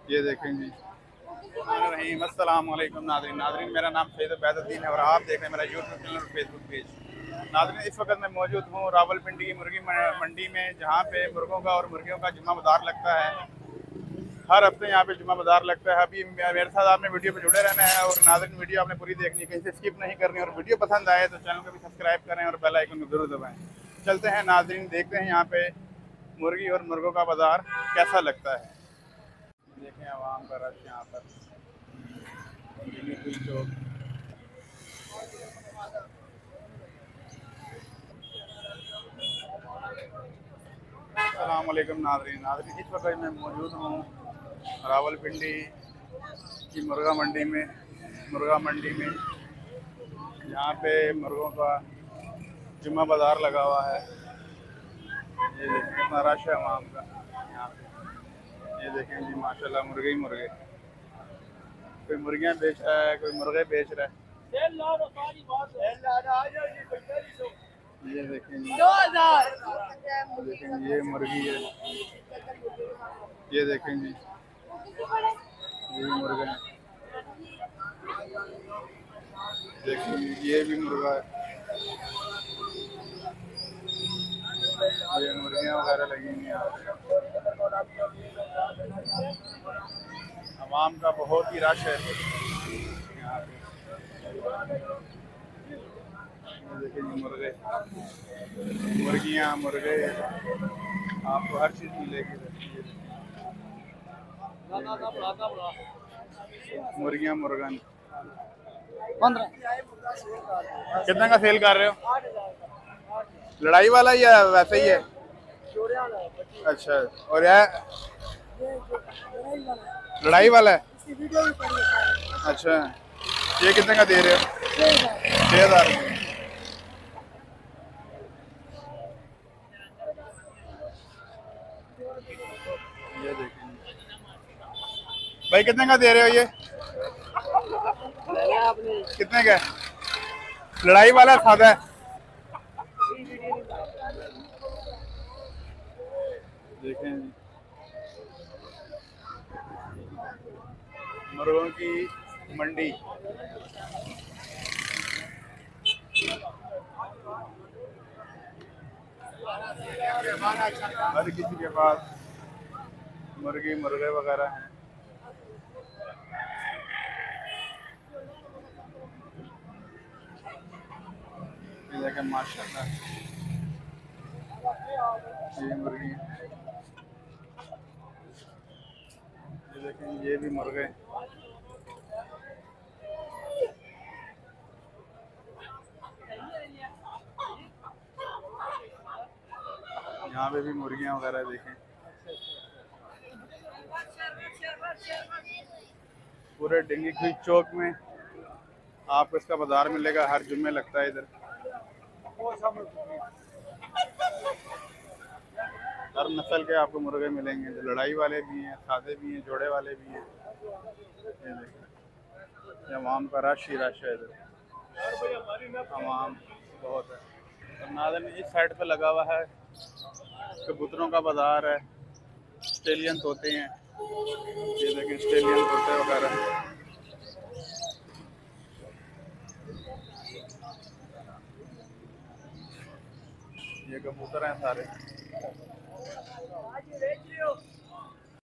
ये देखें जी। रहीम अस्सलाम वालेकुम नाज़रीन। नाज़रीन मेरा नाम सैयद बैदुद्दीन है और आप देख रहे हैं मेरा यूट्यूब चैनल और फेसबुक पेज। नाज़रीन इस वक्त मैं मौजूद हूँ रावलपिंडी की मुर्गी मंडी में, जहाँ पे मुर्गों का और मुर्गियों का जुम्मा बाजार लगता है। हर हफ्ते यहाँ पे जुम्मा बाजार लगता है। अभी मेरे साथ आपने वीडियो पे जुड़े रहना है और नाज़रीन वीडियो आपने पूरी देखनी है, कहीं से स्किप नहीं करनी। और वीडियो पसंद आए तो चैनल को भी सब्सक्राइब करें और बेल आइकन को जरूर दबाएं। चलते हैं नाज़रीन, देखते हैं यहाँ पे मुर्गी और मुर्गों का बाजार कैसा लगता है। देखें आवाम का रश यहाँ पर। अस्सलाम वालेकुम नाज़रीन। नाज़रीन इस वक्त मैं मौजूद हूँ रावलपिंडी की मुर्गा मंडी में, यहाँ पे मुर्गों का जुम्मा बाज़ार लगा हुआ है। ये देखें कितना रश है आवाम का यहाँ पे। ये देखें जी माशाल्लाह मुर्गे ही मुर्गे, कोई मुर्गियाँ बेच रहा है, कोई मुर्गे बेच रहा है। ये देखें जी, देखें ये मुर्गी है। ये देखें जी, ये मुर्गा है। देखिए ये भी मुर्गा है। ये मुर्गियाँ वगैरह लगी हुई हैं यहाँ पे। आवाम का बहुत ही रश है यहाँ पे। देखिए ये मुर्गे, मुर्गियाँ, मुर्गे, आपको हर चीज़ मिलेगी। मुर्गियाँ मुर्गन 15 कितने का सेल कर रहे हो? लड़ाई वाला या वैसे ही है? अच्छा, और यह लड़ाई वाला है। अच्छा, ये कितने का दे रहे हो? 6,000। ये देखें भाई, कितने का दे रहे हो ये? कितने का? लड़ाई वाला सादा है? देखें मुर्गों की मंडी। हर किसी के पास मुर्गी मुर्गे वगैरह हैं। ये देखें माशाल्लाह, ये मुर्गी, ये देखें ये भी मुर्गे। यहाँ पे भी मुर्गियाँ वगैरह देखें। पूरे डिंगी क्रीक चौक में आपको इसका बाजार मिलेगा, हर जुम्मे लगता है इधर। हर नस्ल के आपको मुर्गे मिलेंगे, जो लड़ाई वाले भी हैं, सादे भी हैं, जोड़े वाले भी हैं। ये देखें आवाम का रश ही रश है इधर, आवाम बहुत है। और नाज़रीन इस साइड पे लगा हुआ है कबूतरों का बाजार है, ऑस्ट्रेलियन तोते हैं। ये देखें ऑस्ट्रेलियन तोते वगैरह। ये कबूतर हैं सारे।